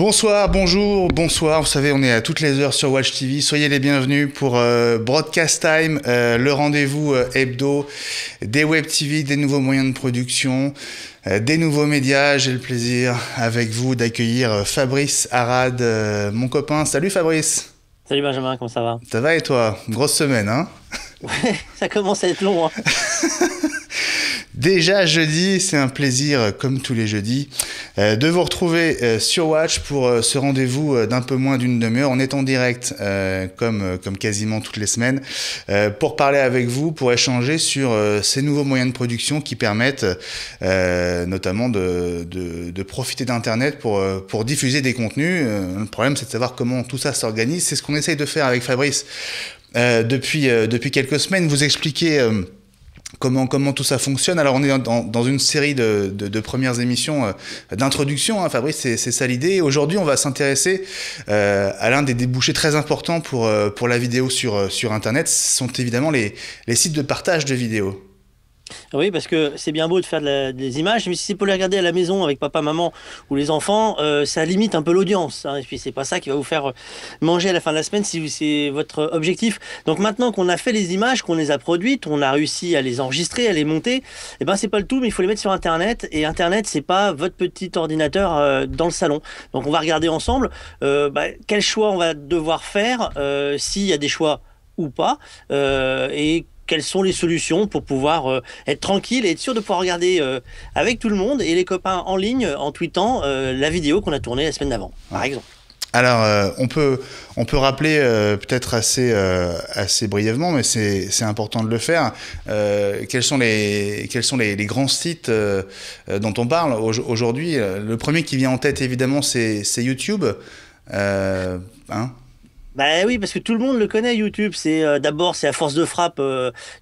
Bonsoir, bonjour, bonsoir. Vous savez, on est à toutes les heures sur Watch TV. Soyez les bienvenus pour Broadcast Time, le rendez-vous hebdo des Web TV, des nouveaux moyens de production, des nouveaux médias. J'ai le plaisir avec vous d'accueillir Fabrice Arad, mon copain. Salut Fabrice. Salut Benjamin, comment ça va? Ça va et toi? Grosse semaine, hein? Ouais, ça commence à être long, hein. Déjà jeudi, c'est un plaisir, comme tous les jeudis, de vous retrouver sur Watch pour ce rendez-vous d'un peu moins d'une demi-heure. On est en direct, comme quasiment toutes les semaines, pour parler avec vous, pour échanger sur ces nouveaux moyens de production qui permettent notamment de profiter d'Internet pour diffuser des contenus. Le problème, c'est de savoir comment tout ça s'organise. C'est ce qu'on essaye de faire avec Fabrice depuis quelques semaines, vous expliquer comment tout ça fonctionne. Alors on est dans une série de premières émissions d'introduction, hein, Fabrice, c'est ça l'idée. Aujourd'hui on va s'intéresser à l'un des débouchés très importants pour la vidéo sur Internet. Ce sont évidemment les sites de partage de vidéos. Oui, parce que c'est bien beau de faire des images, mais si c'est pour les regarder à la maison avec papa, maman ou les enfants, ça limite un peu l'audience, hein, et puis c'est pas ça qui va vous faire manger à la fin de la semaine si c'est votre objectif. Donc maintenant qu'on a fait les images, qu'on les a produites, on a réussi à les enregistrer, à les monter, et ben c'est pas le tout, mais il faut les mettre sur Internet, et Internet c'est pas votre petit ordinateur dans le salon. Donc on va regarder ensemble quel choix on va devoir faire, s'il y a des choix ou pas, et quelles sont les solutions pour pouvoir être tranquille et être sûr de pouvoir regarder avec tout le monde et les copains en ligne en tweetant la vidéo qu'on a tournée la semaine d'avant, par exemple. Alors, on peut rappeler peut-être assez brièvement, mais c'est important de le faire. Quels sont les grands sites dont on parle aujourd'hui? Le premier qui vient en tête, évidemment, c'est YouTube. Hein? Bah oui, parce que tout le monde le connaît, YouTube. D'abord, c'est à force de frappe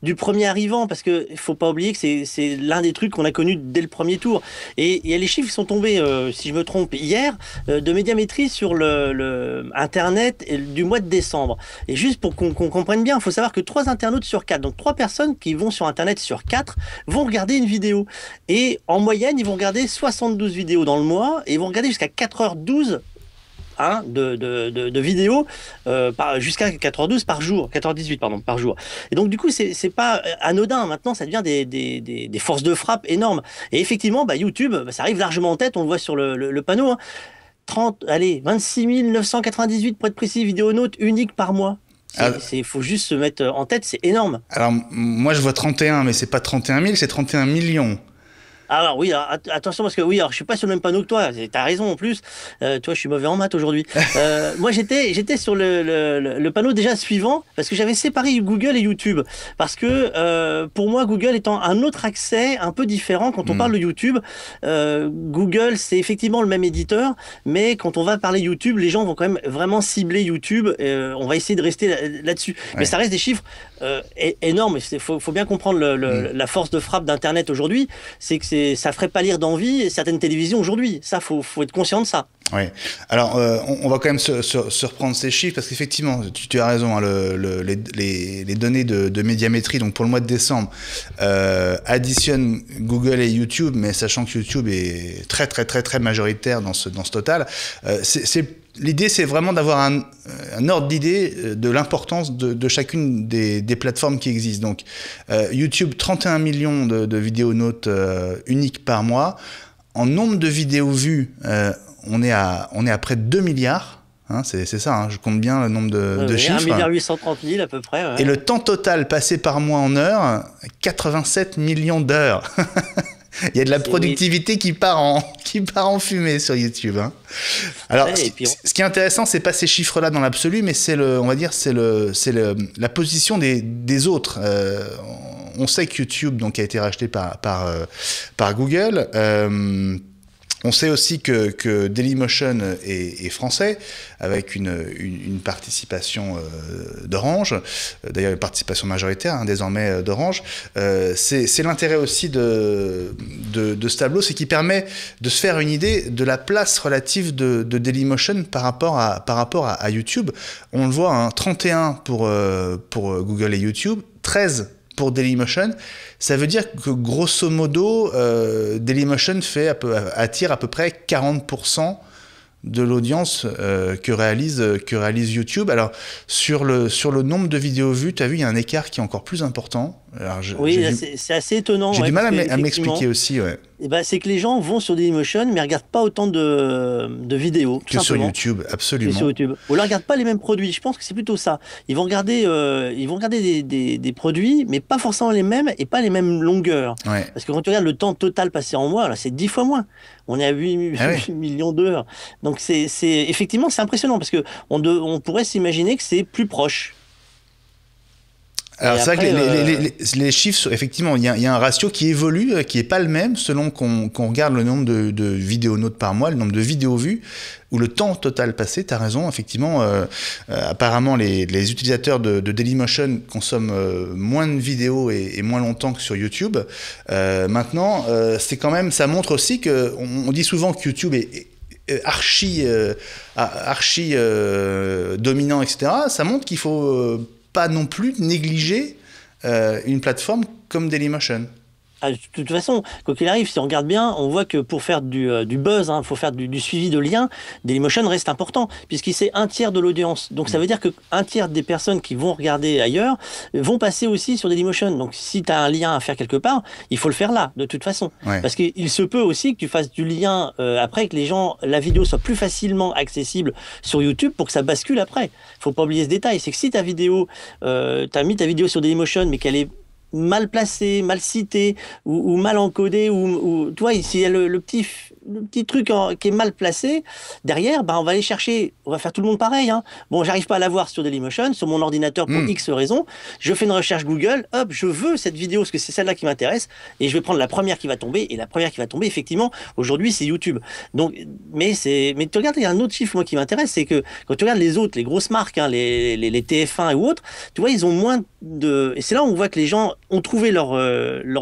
du premier arrivant, parce que faut pas oublier que c'est l'un des trucs qu'on a connu dès le premier tour. Et les chiffres sont tombés, si je me trompe, hier, de médiamétrie sur le Internet du mois de décembre. Et juste pour qu'on comprenne bien, il faut savoir que 3 internautes sur 4, donc 3 personnes qui vont sur Internet sur 4, vont regarder une vidéo. Et en moyenne, ils vont regarder 72 vidéos dans le mois, et ils vont regarder jusqu'à 4h12 de vidéos jusqu'à 4h12 par jour, 4h18 pardon, par jour. Et donc du coup c'est pas anodin, maintenant ça devient des forces de frappe énormes. Et effectivement YouTube, ça arrive largement en tête, on le voit sur le panneau, hein. 26 998 pour être précis, vidéonautes uniques par mois. Faut juste se mettre en tête, c'est énorme. Alors moi je vois 31, mais c'est pas 31 000, c'est 31 millions. Alors oui, attention parce que oui, alors je suis pas sur le même panneau que toi. T'as raison en plus. Toi, je suis mauvais en maths aujourd'hui. Moi, j'étais sur le panneau déjà suivant parce que j'avais séparé Google et YouTube parce que pour moi, Google étant un autre accès un peu différent quand on parle de YouTube. Google, c'est effectivement le même éditeur, mais quand on va parler YouTube, les gens vont quand même vraiment cibler YouTube. On va essayer de rester là-dessus, mais ça reste des chiffres énormes. Il faut bien comprendre la force de frappe d'Internet aujourd'hui. C'est que ça ferait pâlir d'envie certaines télévisions aujourd'hui. Ça, faut être conscient de ça. Oui. Alors, on va quand même se reprendre ces chiffres parce qu'effectivement, tu as raison. Hein, les données de médiamétrie, donc pour le mois de décembre, additionnent Google et YouTube, mais sachant que YouTube est très très très très majoritaire dans ce total. L'idée, c'est vraiment d'avoir un ordre d'idée de l'importance de chacune des plateformes qui existent. Donc, YouTube, 31 millions de vidéonautes uniques par mois. En nombre de vidéos vues, on est à près de 2 milliards. Hein, c'est ça, hein, je compte bien le nombre de chiffres. 1,830 milliard à peu près. Ouais. Et le temps total passé par mois en heures, 87 millions d'heures. Il y a de la productivité qui part en fumée sur YouTube. Hein. Alors, ce qui est intéressant, c'est pas ces chiffres-là dans l'absolu, mais c'est la position des autres. On sait que YouTube donc a été racheté par Google. On sait aussi que Dailymotion est français, avec une participation d'Orange, d'ailleurs une participation majoritaire désormais d'Orange. C'est l'intérêt aussi de ce tableau, c'est qu'il permet de se faire une idée de la place relative de Dailymotion par rapport à YouTube. On le voit, hein, 31 pour Google et YouTube, 13 pour Dailymotion. Ça veut dire que grosso modo, Dailymotion attire à peu près 40% de l'audience que réalise YouTube. Alors, sur le nombre de vidéos vues, tu as vu, il y a un écart qui est encore plus important. Alors, oui, c'est assez étonnant. J'ai du mal à me l'expliquer aussi, ouais. Et ben, c'est que les gens vont sur Dailymotion, mais ne regardent pas autant de vidéos. Que sur YouTube, absolument. Que sur YouTube. Ou ne regardent pas les mêmes produits. Je pense que c'est plutôt ça. Ils vont regarder des produits, mais pas forcément les mêmes et pas les mêmes longueurs. Ouais. Parce que quand tu regardes le temps total passé en mois, là, c'est 10 fois moins. On est à 8 millions d'heures. Donc, effectivement, c'est impressionnant parce qu'on pourrait s'imaginer que c'est plus proche. Alors c'est vrai que les chiffres, effectivement, il y a un ratio qui évolue, qui est pas le même selon qu'on regarde le nombre de vidéonautes par mois, le nombre de vidéos vues, ou le temps total passé. T'as raison, effectivement. Apparemment, les utilisateurs de Dailymotion consomment moins de vidéos et moins longtemps que sur YouTube. Maintenant, c'est quand même, ça montre aussi que on dit souvent que YouTube est archi dominant, etc. Ça montre qu'il faut pas non plus négliger une plateforme comme Dailymotion. De toute façon, quoi qu'il arrive, si on regarde bien, on voit que pour faire du buzz, faut faire du suivi de liens, Dailymotion reste important, puisqu'il c'est un tiers de l'audience. Donc ça veut dire qu'un tiers des personnes qui vont regarder ailleurs vont passer aussi sur Dailymotion. Donc si tu as un lien à faire quelque part, il faut le faire là, de toute façon. Ouais. Parce qu'il se peut aussi que tu fasses du lien après, que la vidéo soit plus facilement accessible sur YouTube pour que ça bascule après. Faut pas oublier ce détail, c'est que si ta vidéo, t'as mis ta vidéo sur Dailymotion, mais qu'elle est mal placé, mal cité ou mal encodé, ou tu vois, ici il y a le petit truc qui est mal placé, derrière, on va aller chercher, on va faire tout le monde pareil. Bon, j'arrive pas à l'avoir sur Dailymotion, sur mon ordinateur pour X raisons, je fais une recherche Google, hop, je veux cette vidéo parce que c'est celle-là qui m'intéresse, et je vais prendre la première qui va tomber, et la première qui va tomber, effectivement, aujourd'hui, c'est YouTube. Donc, mais tu regardes, il y a un autre chiffre, moi, qui m'intéresse, c'est que quand tu regardes les autres, les grosses marques, les TF1 ou autres, tu vois, ils ont moins et c'est là où on voit que les gens ont trouvé leur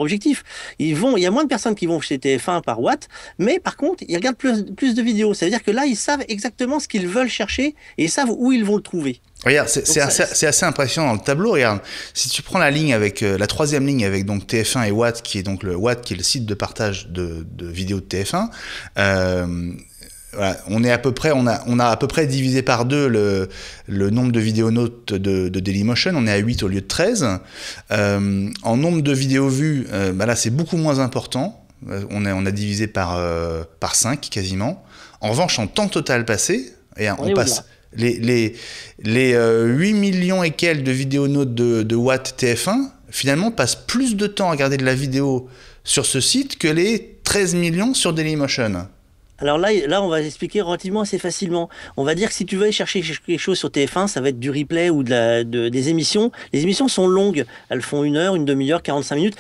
objectif. Il y a moins de personnes qui vont chez TF1 par Watt, mais par contre, ils regardent plus de vidéos. Ça veut dire que là, ils savent exactement ce qu'ils veulent chercher et ils savent où ils vont le trouver. Regarde, c'est assez impressionnant dans le tableau. Regarde, si tu prends la ligne avec la troisième ligne avec donc TF1 et Watt, qui est donc le site de partage de vidéos de TF1. Voilà, on a à peu près divisé par 2 le nombre de vidéonautes de Dailymotion. On est à 8 au lieu de 13. En nombre de vidéos vues, là c'est beaucoup moins important. On a divisé par 5 quasiment. En revanche, en temps total passé, et on passe les 8 millions et quelques de vidéonautes de Watt TF1, finalement passent plus de temps à regarder de la vidéo sur ce site que les 13 millions sur Dailymotion. Alors là, on va expliquer relativement assez facilement. On va dire que si tu veux aller chercher quelque chose sur TF1, ça va être du replay ou des émissions. Les émissions sont longues. Elles font 1 heure, une demi-heure, 45 minutes,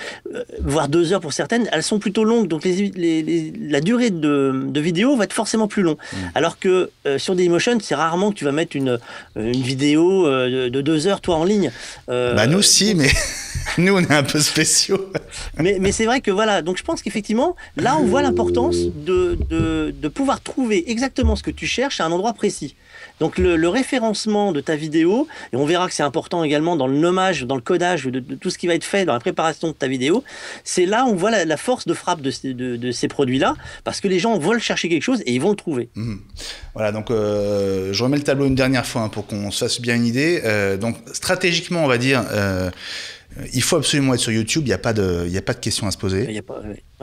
voire 2 heures pour certaines. Elles sont plutôt longues. Donc la durée de vidéo va être forcément plus long. Alors que sur Dailymotion, c'est rarement que tu vas mettre une vidéo de 2 heures, toi, en ligne. Nous, si, mais nous, on est un peu spéciaux. mais c'est vrai que voilà. Donc je pense qu'effectivement, là, on voit l'importance de pouvoir trouver exactement ce que tu cherches à un endroit précis. Donc le référencement de ta vidéo, et on verra que c'est important également dans le nommage, dans le codage de tout ce qui va être fait dans la préparation de ta vidéo, c'est là où on voit la force de frappe de ces produits-là, parce que les gens veulent chercher quelque chose et ils vont le trouver. Voilà, donc je remets le tableau une dernière fois pour qu'on se fasse bien une idée. Donc stratégiquement, on va dire... il faut absolument être sur YouTube, il n'y a pas de question à se poser.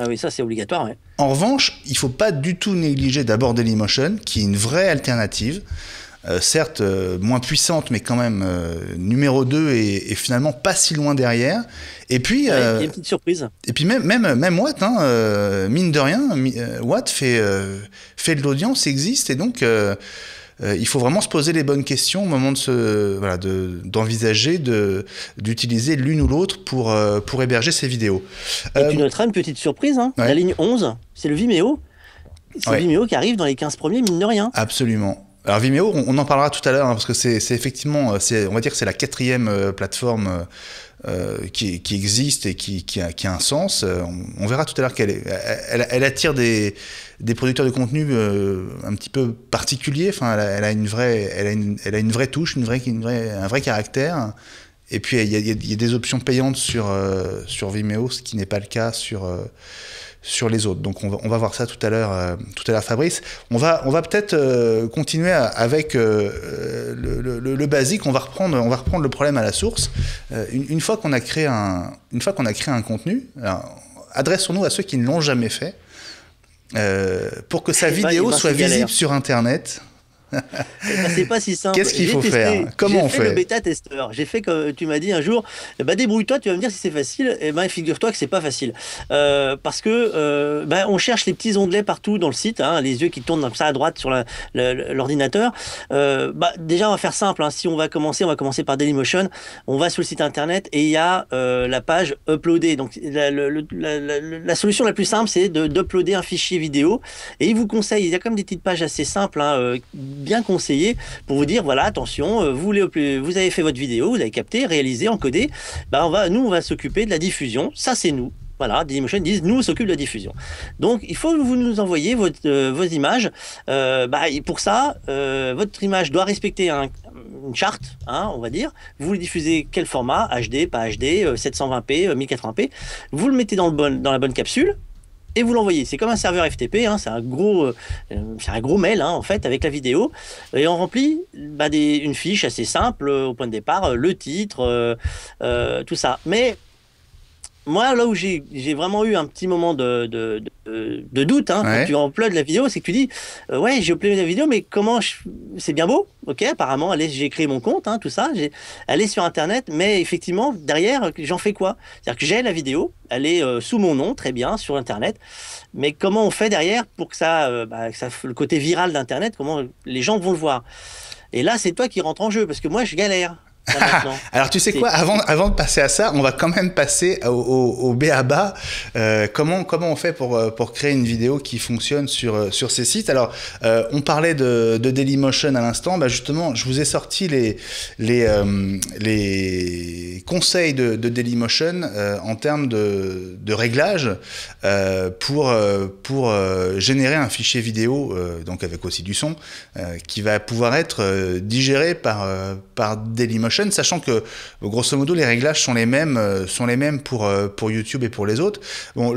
Oui, ça c'est obligatoire. Ouais. En revanche, il ne faut pas du tout négliger d'abord Dailymotion, qui est une vraie alternative, certes moins puissante, mais quand même numéro 2 et finalement pas si loin derrière. Et puis, il y a une petite surprise. Et puis même Watt, mine de rien, Watt fait de l'audience, existe, et donc... il faut vraiment se poser les bonnes questions au moment d'envisager d'utiliser l'une ou l'autre pour héberger ces vidéos. Et tu noteras une petite surprise, la ligne 11, c'est le Vimeo. C'est Vimeo qui arrive dans les 15 premiers, mine de rien. Absolument. Alors Vimeo, on en parlera tout à l'heure, parce que c'est effectivement, on va dire que c'est la 4e plateforme qui existe et qui a un sens. On verra tout à l'heure qu'elle attire des producteurs de contenu un petit peu particuliers. Enfin, elle a une vraie touche, un vrai caractère. Et puis il y a des options payantes sur Vimeo, ce qui n'est pas le cas sur les autres. Donc on va voir ça tout à l'heure, Fabrice. On va peut-être continuer avec le basique. On va reprendre le problème à la source. Une fois qu'on a créé un contenu, adressons-nous à ceux qui ne l'ont jamais fait, pour que sa vidéo soit visible sur Internet. C'est pas si simple. Qu'est-ce qu'il faut faire? Comment on fait? J'ai fait le bêta-testeur. J'ai fait comme tu m'as dit un jour, débrouille-toi, tu vas me dire si c'est facile. Figure-toi que c'est pas facile. Parce que on cherche les petits onglets partout dans le site, hein, les yeux qui tournent comme ça à droite sur l'ordinateur. Déjà, on va faire simple. Hein. Si on va commencer par Dailymotion. On va sur le site internet et il y a la page uploader. Donc la solution la plus simple, c'est d'uploader un fichier vidéo. Et il vous conseille, il y a comme des petites pages assez simples, hein, bien conseillé pour vous dire voilà, attention, vous avez fait votre vidéo, vous avez capté, réalisé, encodé, on va s'occuper de la diffusion. Ça, c'est nous. Voilà, Dailymotion disent nous on s'occupe de la diffusion. Donc il faut que vous nous envoyiez vos images. Pour ça, votre image doit respecter une charte, hein, on va dire. Vous le diffusez quel format, HD, pas HD, 720p, 1080p. Vous le mettez dans la bonne capsule. Et vous l'envoyez. C'est comme un serveur FTP, hein, c'est un gros mail, hein, en fait, avec la vidéo. Et on remplit une fiche assez simple au point de départ, le titre, tout ça. Mais moi, là où j'ai vraiment eu un petit moment de doute, hein, quand tu uploades la vidéo, c'est que tu dis ouais, j'ai uploadé la vidéo, mais comment c'est bien beau, ok, apparemment, j'ai créé mon compte, hein, tout ça, elle est sur Internet, mais effectivement, derrière, j'en fais quoi? C'est-à-dire que j'ai la vidéo, elle est sous mon nom, très bien, sur Internet, mais comment on fait derrière pour que le côté viral d'Internet, comment les gens vont le voir? Et là, c'est toi qui rentre en jeu, parce que moi, je galère. Alors tu sais quoi, avant de passer à ça, on va quand même passer au b.a.-ba. Comment on fait pour créer une vidéo qui fonctionne sur ces sites? Alors on parlait de Dailymotion à l'instant, justement je vous ai sorti les conseils de Dailymotion en termes de réglages pour générer un fichier vidéo, donc avec aussi du son, qui va pouvoir être digéré par Dailymotion, sachant que grosso modo les réglages sont les mêmes pour YouTube et pour les autres. Bon,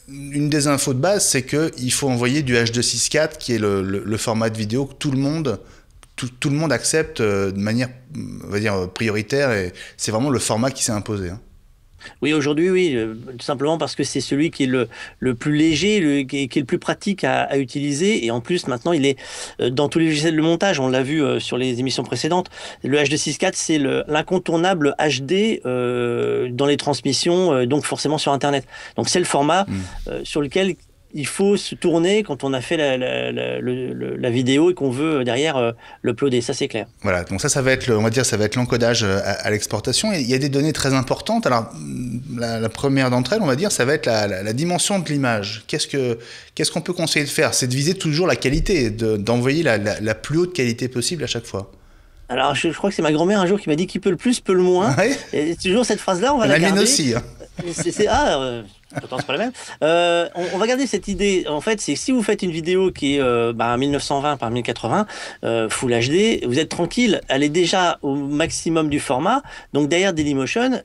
une des infos de base, c'est qu'il faut envoyer du H264, qui est le format de vidéo que tout le monde accepte de manière, on va dire, prioritaire, et c'est vraiment le format qui s'est imposé, hein. Oui, aujourd'hui, oui, tout simplement parce que c'est celui qui est le plus léger, qui est le plus pratique à utiliser. Et en plus, maintenant, il est dans tous les logiciels de montage. On l'a vu sur les émissions précédentes. Le H264, c'est l'incontournable HD dans les transmissions, donc forcément sur Internet. Donc, c'est le format sur lequel il faut se tourner quand on a fait la vidéo et qu'on veut derrière l'uploader, ça c'est clair. Voilà, donc ça va être l'encodage à l'exportation. Et il y a des données très importantes. Alors la première d'entre elles, on va dire, ça va être la dimension de l'image. Qu'est-ce qu'on peut conseiller de faire? C'est de viser toujours la qualité, d'envoyer la plus haute qualité possible à chaque fois. Alors je crois que c'est ma grand-mère un jour qui m'a dit qui peut le plus peut le moins. Ouais. Et toujours cette phrase-là, on va la garder. La mienne aussi. Hein. Pourtant, c'est pas la même. On va garder cette idée. En fait, c'est si vous faites une vidéo qui est 1920 par 1080 Full HD, vous êtes tranquille. Elle est déjà au maximum du format. Donc derrière Dailymotion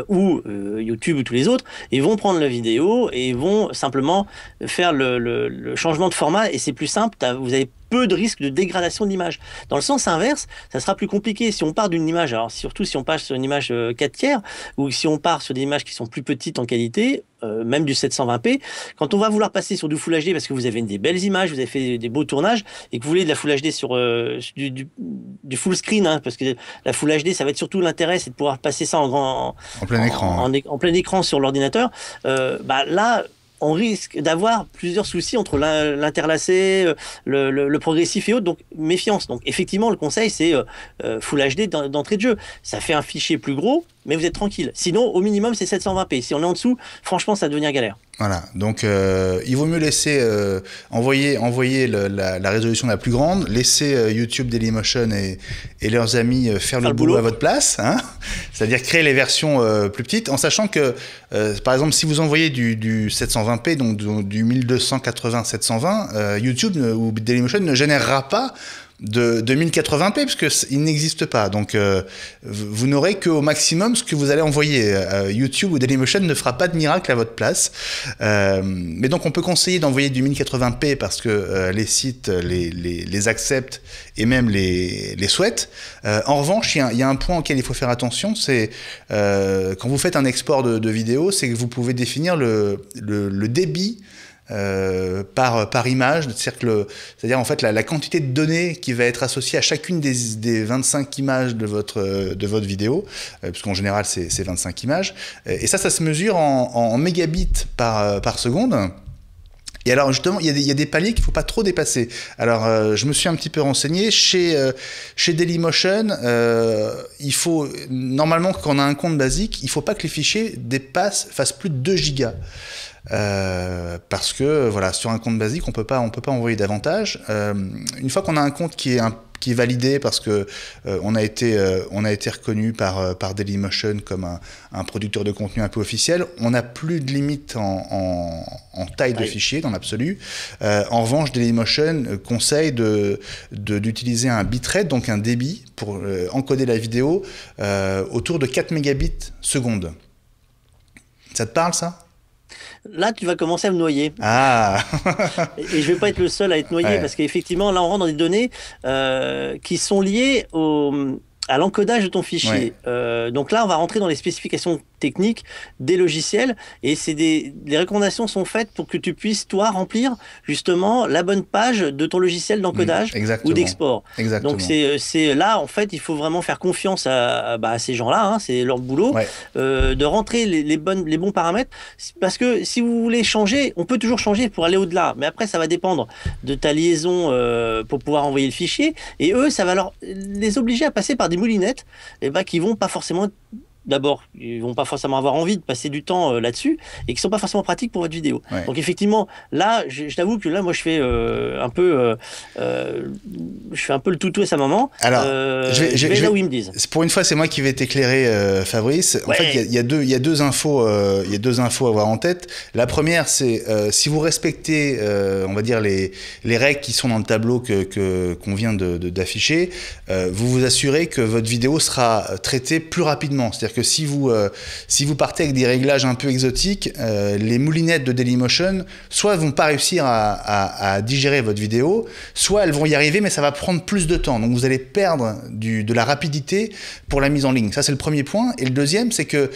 ou YouTube ou tous les autres, ils vont prendre la vidéo et ils vont simplement faire le changement de format. Et c'est plus simple. Vous avez peu de risque de dégradation de l'image. Dans le sens inverse, ça sera plus compliqué. Si on part d'une image, alors surtout si on passe sur une image 4/3, ou si on part sur des images qui sont plus petites en qualité, même du 720p, quand on va vouloir passer sur du Full HD, parce que vous avez des belles images, vous avez fait des beaux tournages, et que vous voulez de la Full HD sur du full screen, hein, parce que la Full HD, ça va être surtout l'intérêt, c'est de pouvoir passer ça en plein écran. En plein écran sur l'ordinateur. Là, on risque d'avoir plusieurs soucis entre l'interlacé, le progressif et autres, donc méfiance. Donc effectivement, le conseil, c'est Full HD d'entrée de jeu. Ça fait un fichier plus gros, mais vous êtes tranquille. Sinon, au minimum, c'est 720p. Si on est en dessous, franchement, ça va devenir galère. Voilà, donc il vaut mieux laisser envoyer la résolution la plus grande, laisser YouTube, Dailymotion et leurs amis faire le boulot à votre place, hein, c'est-à-dire créer les versions plus petites, en sachant que, par exemple, si vous envoyez du 720p, donc du 1280-720, YouTube ou Dailymotion ne générera pas de 1080p, parce qu'il n'existe pas. Donc, vous n'aurez qu'au maximum ce que vous allez envoyer. YouTube ou Dailymotion ne fera pas de miracle à votre place. Mais donc, on peut conseiller d'envoyer du 1080p parce que les sites les acceptent et même les souhaitent. En revanche, il y a un point auquel il faut faire attention, c'est quand vous faites un export de vidéo, c'est que vous pouvez définir le débit par image, c'est-à-dire en fait la quantité de données qui va être associée à chacune des 25 images de votre vidéo, parce qu'en général c'est 25 images, et ça se mesure en mégabits par seconde. Et alors justement, il y a des paliers qu'il ne faut pas trop dépasser. Alors je me suis un petit peu renseigné. Chez Dailymotion, il faut, normalement quand on a un compte basique, il ne faut pas que les fichiers fassent plus de 2 gigas. Parce que voilà, sur un compte basique, on peut pas envoyer davantage. Une fois qu'on a un compte qui est validé parce que on a été reconnu par Dailymotion comme un producteur de contenu un peu officiel, on n'a plus de limite en taille de fichier dans l'absolu. En revanche, Dailymotion conseille d'utiliser un bitrate, donc un débit pour encoder la vidéo autour de 4 mégabits seconde. Ça te parle, ça ? Là, tu vas commencer à me noyer. Ah. Et je vais pas être le seul à être noyé, parce qu'effectivement, là, on rentre dans des données qui sont liées à l'encodage de ton fichier. Donc là, on va rentrer dans les spécifications techniques des logiciels, et les recommandations sont faites pour que tu puisses, toi, remplir justement la bonne page de ton logiciel d'encodage ou d'export. Donc c'est là, en fait, il faut vraiment faire confiance à ces gens-là, hein, c'est leur boulot, de rentrer les bons paramètres, parce que si vous voulez changer, on peut toujours changer pour aller au-delà, mais après, ça va dépendre de ta liaison pour pouvoir envoyer le fichier, et eux, ça va les obliger à passer par des moulinettes qui vont pas forcément... D'abord, ils vont pas forcément avoir envie de passer du temps là-dessus, et qui sont pas forcément pratiques pour votre vidéo. Donc effectivement, là, je t'avoue que là, moi, je fais un peu le toutou à sa maman. Alors, je vais là où ils me disent. Pour une fois, c'est moi qui vais t'éclairer, Fabrice. En fait, il y a deux infos à avoir en tête. La première, c'est si vous respectez, on va dire les règles qui sont dans le tableau qu'on vient d'afficher, vous vous assurez que votre vidéo sera traitée plus rapidement. C'est-à-dire que si vous partez avec des réglages un peu exotiques, les moulinettes de Dailymotion soit vont pas réussir à digérer votre vidéo, soit elles vont y arriver, mais ça va prendre plus de temps. Donc vous allez perdre de la rapidité pour la mise en ligne. Ça, c'est le premier point. Et le deuxième, c'est que,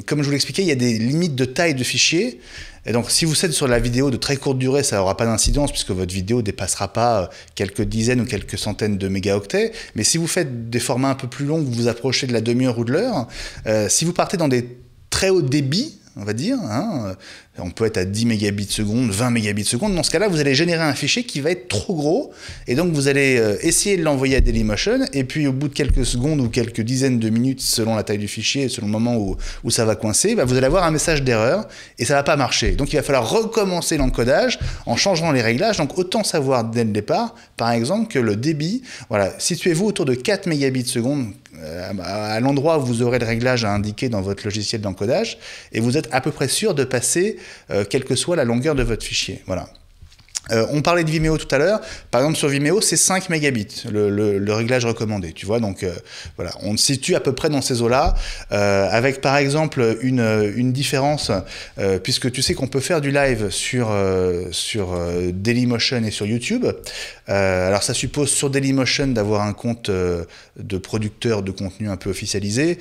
comme je vous l'expliquais, il y a des limites de taille de fichier. Et donc, si vous êtes sur la vidéo de très courte durée, ça n'aura pas d'incidence puisque votre vidéo ne dépassera pas quelques dizaines ou quelques centaines de mégaoctets. Mais si vous faites des formats un peu plus longs, vous approchez de la demi-heure ou de l'heure, si vous partez dans des très hauts débits, on va dire, hein, on peut être à 10 mégabits seconde, 20 mégabits seconde. Dans ce cas-là, vous allez générer un fichier qui va être trop gros, et donc vous allez essayer de l'envoyer à Dailymotion, et puis au bout de quelques secondes ou quelques dizaines de minutes, selon la taille du fichier, selon le moment où ça va coincer, vous allez avoir un message d'erreur, et ça va pas marcher. Donc il va falloir recommencer l'encodage en changeant les réglages. Donc autant savoir dès le départ, par exemple, que le débit, voilà, situez-vous autour de 4 mégabits seconde, à l'endroit où vous aurez le réglage à indiquer dans votre logiciel d'encodage, et vous êtes à peu près sûr de passer quelle que soit la longueur de votre fichier. Voilà. On parlait de Vimeo tout à l'heure. Par exemple, sur Vimeo, c'est 5 mégabits, le réglage recommandé. Tu vois, donc voilà, on se situe à peu près dans ces eaux-là, avec par exemple une différence, puisque tu sais qu'on peut faire du live sur Dailymotion et sur YouTube. Alors ça suppose sur Dailymotion d'avoir un compte de producteur de contenu un peu officialisé.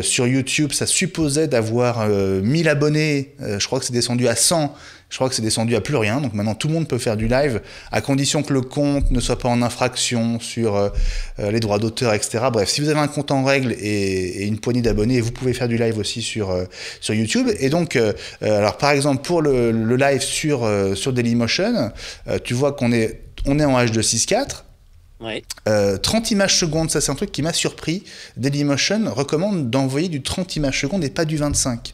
Sur YouTube, ça supposait d'avoir 1000 abonnés. Je crois que c'est descendu à 100. Je crois que c'est descendu à plus rien, donc maintenant tout le monde peut faire du live, à condition que le compte ne soit pas en infraction sur les droits d'auteur, etc. Bref, si vous avez un compte en règle et une poignée d'abonnés, vous pouvez faire du live aussi sur YouTube. Et donc, alors par exemple, pour le live sur Dailymotion, tu vois qu'on est en H264. Ouais. 30 images secondes, ça c'est un truc qui m'a surpris. Dailymotion recommande d'envoyer du 30 images secondes et pas du 25.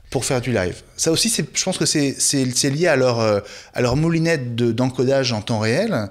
Pour faire du live. Ça aussi, je pense que c'est lié à leur moulinette d'encodage en temps réel.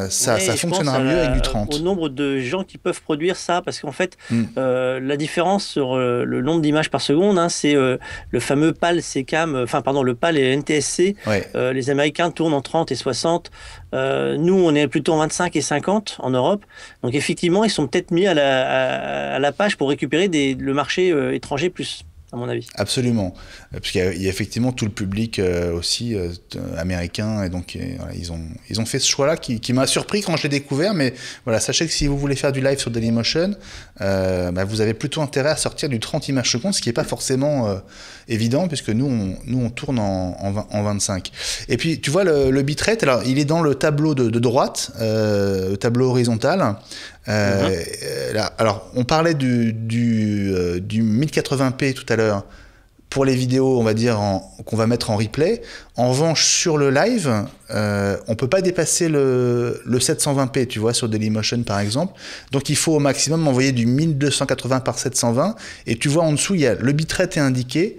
ça fonctionnera mieux avec du 30. Au nombre de gens qui peuvent produire ça, parce qu'en fait, la différence sur le nombre d'images par seconde, hein, c'est le fameux PAL CCAM, le PAL et NTSC. Ouais. Les Américains tournent en 30 et 60. Nous, on est plutôt en 25 et 50 en Europe. Donc effectivement, ils sont peut-être mis à la page pour récupérer le marché étranger plus, à mon avis. Absolument, parce qu'il y a effectivement tout le public aussi américain, et donc voilà, ils ont fait ce choix-là qui m'a surpris quand je l'ai découvert, mais voilà, sachez que si vous voulez faire du live sur Dailymotion, vous avez plutôt intérêt à sortir du 30 images secondes, ce qui n'est pas forcément évident, puisque nous on tourne en 25. Et puis tu vois le bitrate, alors il est dans le tableau de droite, le tableau horizontal. Là, alors, on parlait du 1080p tout à l'heure pour les vidéos, on va dire, qu'on va mettre en replay. En revanche, sur le live, on peut pas dépasser le 720p, tu vois, sur Dailymotion par exemple. Donc, il faut au maximum envoyer du 1280 par 720. Et tu vois, en dessous, il y a le bitrate est indiqué.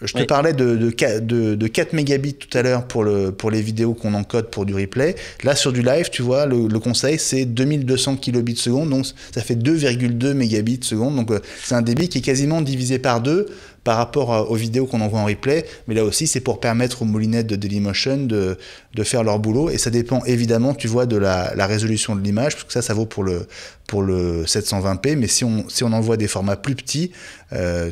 Je te parlais de 4 mégabits tout à l'heure pour les vidéos qu'on encode pour du replay. Là, sur du live, tu vois, le conseil, c'est 2200 kilobits seconde, donc ça fait 2,2 mégabits seconde. Donc, c'est un débit qui est quasiment divisé par 2 par rapport aux vidéos qu'on envoie en replay. Mais là aussi, c'est pour permettre aux moulinettes de Dailymotion de faire leur boulot. Et ça dépend évidemment, tu vois, de la résolution de l'image, parce que ça vaut pour le 720p. Mais si on envoie des formats plus petits,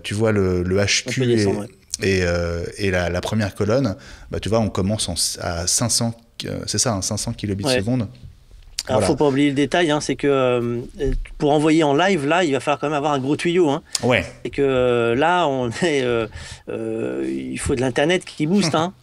tu vois, le HQ et la première colonne, tu vois, on commence à 500, c'est ça, 500 kilobits seconde. Alors, faut pas oublier le détail, hein, c'est que pour envoyer en live, là, il va falloir quand même avoir un gros tuyau. Hein. Ouais. Et que là, il faut de l'internet qui booste. Hein.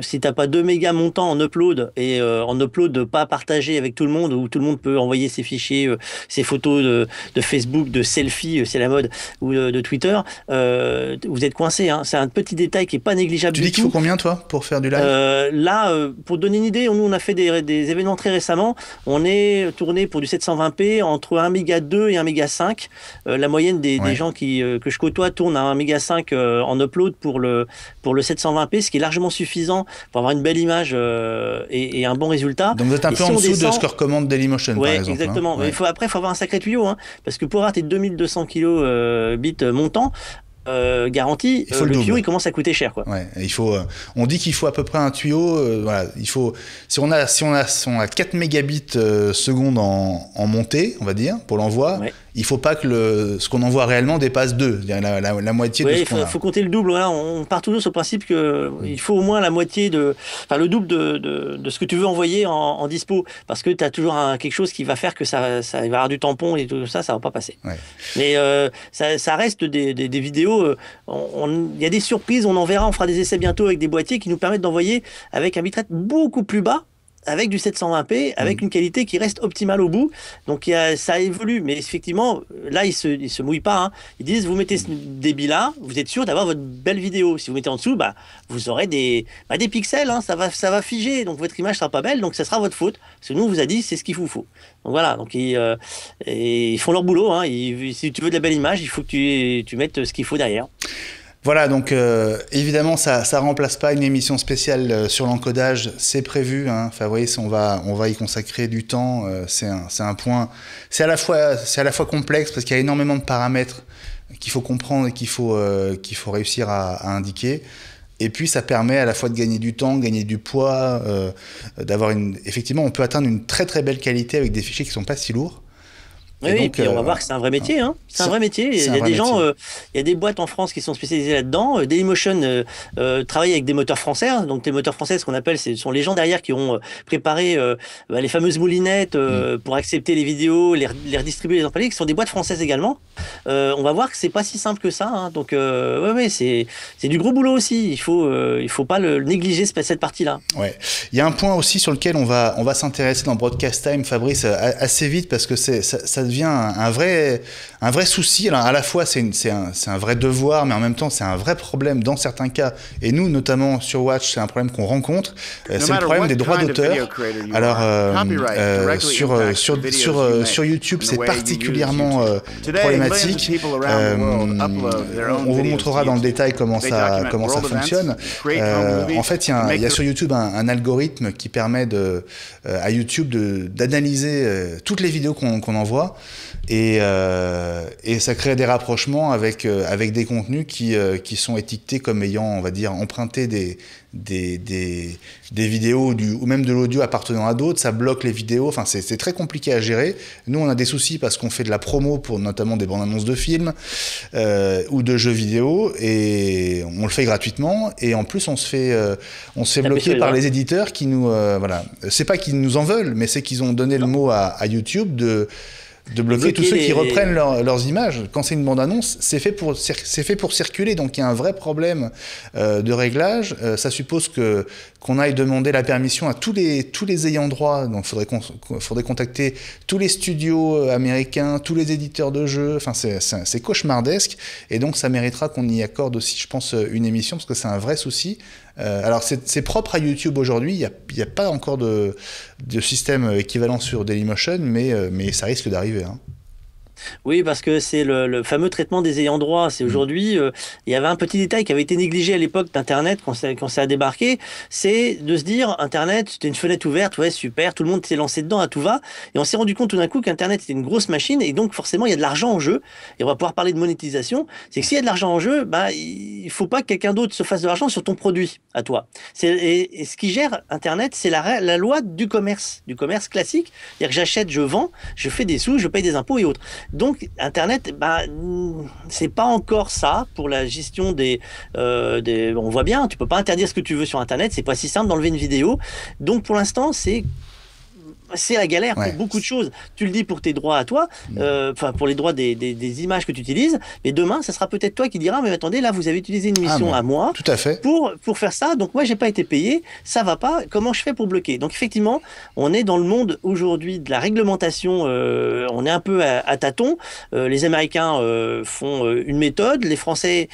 Si t'as pas 2 mégas montants en upload et en upload pas partagé avec tout le monde, où tout le monde peut envoyer ses fichiers, ses photos de Facebook, de selfies, c'est la mode, ou de Twitter, vous êtes coincé. Hein. C'est un petit détail qui est pas négligeable. Tu dis qu'il faut combien, toi, pour faire du live? Pour donner une idée, nous on a fait des événements très récemment. On est tourné pour du 720p entre 1,2 méga et 1,5 méga. La moyenne des gens que je côtoie tourne à 1,5 méga en upload pour le 720p, ce qui est largement suffisant pour avoir une belle image et un bon résultat. Donc vous êtes un peu en dessous de ce que recommande Dailymotion, par exemple. Exactement. Hein. Mais après, il faut avoir un sacré tuyau, hein, parce que pour avoir tes 2200 kilobits montants, garanti, le tuyau il commence à coûter cher, quoi. Ouais, on dit qu'il faut à peu près un tuyau, voilà, si on a 4 mégabits seconde en montée, on va dire, pour l'envoi, il faut pas que ce qu'on envoie réellement dépasse 2, c'est-à-dire la moitié de ce qu'on a. Il faut compter le double. Voilà. On part toujours sur le principe qu'il faut au moins la moitié le double de ce que tu veux envoyer en dispo, parce que tu as toujours quelque chose qui va faire que ça il va y avoir du tampon et tout ça va pas passer. Ouais. Mais ça reste des vidéos. Il y a des surprises, on en verra, on fera des essais bientôt avec des boîtiers qui nous permettent d'envoyer avec un bitrate beaucoup plus bas, avec du 720p, avec une qualité qui reste optimale au bout. Donc ça évolue, mais effectivement, là, ils se mouillent pas. Hein. Ils disent, vous mettez ce débit-là, vous êtes sûr d'avoir votre belle vidéo. Si vous mettez en dessous, vous aurez des pixels, hein, ça va figer, donc votre image sera pas belle, donc ça sera votre faute. Parce que nous, on vous a dit, c'est ce qu'il vous faut. Donc voilà, donc ils font leur boulot. Hein. Si tu veux de la belle image, il faut que tu mettes ce qu'il faut derrière. Voilà, donc évidemment, ça remplace pas une émission spéciale sur l'encodage, c'est prévu. Hein. Fabrice, on va y consacrer du temps. C'est un point, c'est à la fois complexe parce qu'il y a énormément de paramètres qu'il faut comprendre et qu'il faut réussir à indiquer. Et puis ça permet à la fois de gagner du temps, gagner du poids, effectivement, on peut atteindre une très très belle qualité avec des fichiers qui sont pas si lourds. Oui, donc, et puis on va voir que c'est un vrai métier. Hein. C'est un vrai métier. Il y a des gens, il y a des boîtes en France qui sont spécialisées là-dedans. Dailymotion travaille avec des moteurs français. Hein. Donc les moteurs français, ce qu'on appelle, ce sont les gens derrière qui ont préparé les fameuses moulinettes pour accepter les vidéos, les redistribuer, les employer, qui sont des boîtes françaises également. On va voir que c'est pas si simple que ça. Hein. Donc c'est du gros boulot aussi. Il faut pas le négliger cette partie-là. Ouais. Il y a un point aussi sur lequel on va s'intéresser dans Broadcast Time, Fabrice, assez vite parce que ça devient devient un vrai souci. Alors, à la fois, c'est un vrai devoir, mais en même temps, c'est un vrai problème dans certains cas. Et nous, notamment sur Watch, c'est un problème qu'on rencontre. C'est le problème des droits d'auteur. Alors, sur YouTube, c'est particulièrement problématique. On vous montrera dans le détail comment ça fonctionne. En fait, il y a sur YouTube un algorithme qui permet à YouTube d'analyser toutes les vidéos qu'on envoie et ça crée des rapprochements avec des contenus qui sont étiquetés comme ayant, on va dire, emprunté des vidéos ou même de l'audio appartenant à d'autres. Ça bloque les vidéos. Enfin, c'est très compliqué à gérer. Nous, on a des soucis parce qu'on fait de la promo pour notamment des bandes annonces de films ou de jeux vidéo, et on le fait gratuitement. Et en plus, on se fait bloquer par les éditeurs qui nous voilà. C'est pas qu'ils nous en veulent, mais c'est qu'ils ont donné le mot à YouTube de bloquer tous ceux qui reprennent leurs images. Quand c'est une bande-annonce, c'est fait pour circuler, donc il y a un vrai problème de réglage. Ça suppose qu'on aille demander la permission à tous les ayants droit, donc faudrait contacter tous les studios américains, tous les éditeurs de jeux, enfin c'est cauchemardesque, et donc ça méritera qu'on y accorde aussi, je pense, une émission, parce que c'est un vrai souci. Alors c'est propre à YouTube aujourd'hui, il n'y a pas encore de système équivalent sur Dailymotion, mais ça risque d'arriver. Hein. Oui, parce que c'est le fameux traitement des ayants droit. C'est aujourd'hui, il y avait un petit détail qui avait été négligé à l'époque d'Internet quand ça a débarqué, c'est de se dire, Internet, c'était une fenêtre ouverte, ouais, super, tout le monde s'est lancé dedans à tout va, et on s'est rendu compte tout d'un coup qu'Internet c'était une grosse machine, et donc forcément il y a de l'argent en jeu, et on va pouvoir parler de monétisation. C'est que s'il y a de l'argent en jeu, il faut pas que quelqu'un d'autre se fasse de l'argent sur ton produit à toi. Et ce qui gère Internet, c'est la loi du commerce classique, c'est-à-dire que j'achète, je vends, je fais des sous, je paye des impôts et autres. Donc Internet, c'est pas encore ça pour la gestion on voit bien, tu peux pas interdire ce que tu veux sur Internet, c'est pas si simple d'enlever une vidéo. Donc pour l'instant, c'est la galère pour beaucoup de choses. Tu le dis pour tes droits à toi, pour les droits des images que tu utilises, mais demain, ça sera peut-être toi qui diras, mais attendez, là, vous avez utilisé une émission à moi tout à fait. Pour faire ça, donc moi, j'ai pas été payé, ça va pas, comment je fais pour bloquer? Donc effectivement, on est dans le monde aujourd'hui de la réglementation, on est un peu à tâtons. Les Américains font une méthode, les Français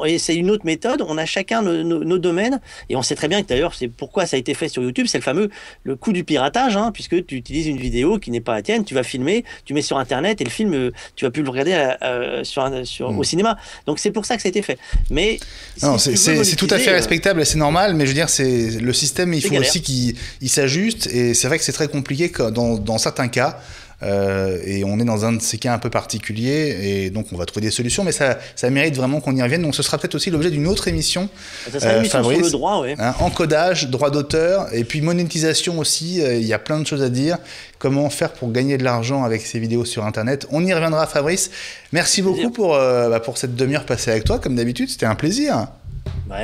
essayent une autre méthode, on a chacun nos domaines, et on sait très bien que d'ailleurs, c'est pourquoi ça a été fait sur YouTube, c'est le coup du piratage, hein, puisque tu utilises une vidéo qui n'est pas la tienne, tu vas filmer, tu mets sur Internet, et le film, tu vas plus le regarder au cinéma. Donc c'est pour ça que ça a été fait. Mais non, c'est tout à fait respectable et c'est normal, mais je veux dire, c'est le système, il faut aussi qu'il s'ajuste, et c'est vrai que c'est très compliqué dans certains cas. Et on est dans un de ces cas un peu particuliers, et donc on va trouver des solutions, mais ça mérite vraiment qu'on y revienne. Donc ce sera peut-être aussi l'objet d'une autre émission. Ça sera une émission Fabrice, sur le droit, oui. Hein, encodage, droit d'auteur, et puis monétisation aussi. Il y a plein de choses à dire. Comment faire pour gagner de l'argent avec ces vidéos sur Internet. On y reviendra, Fabrice. Merci beaucoup pour cette demi-heure passée avec toi, comme d'habitude. C'était un plaisir.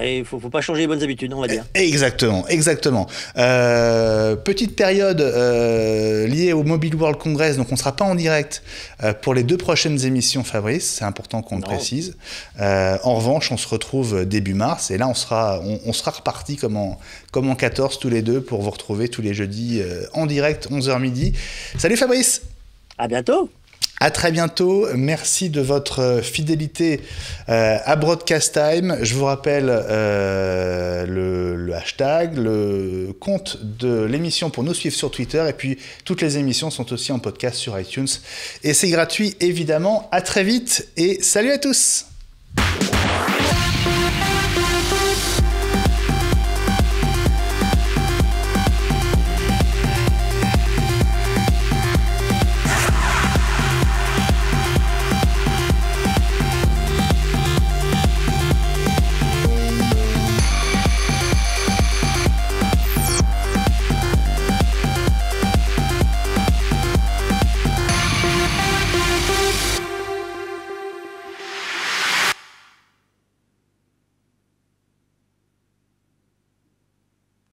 Il faut pas changer les bonnes habitudes, on va dire. Exactement. Petite période liée au Mobile World Congress, donc on ne sera pas en direct pour les 2 prochaines émissions, Fabrice, c'est important qu'on le précise. En revanche, on se retrouve début mars, et là on sera reparti comme en 14 tous les deux pour vous retrouver tous les jeudis en direct, 11h midi. Salut Fabrice. À bientôt. À très bientôt. Merci de votre fidélité à Broadcast Time. Je vous rappelle le hashtag, le compte de l'émission pour nous suivre sur Twitter. Et puis, toutes les émissions sont aussi en podcast sur iTunes. Et c'est gratuit, évidemment. À très vite et salut à tous.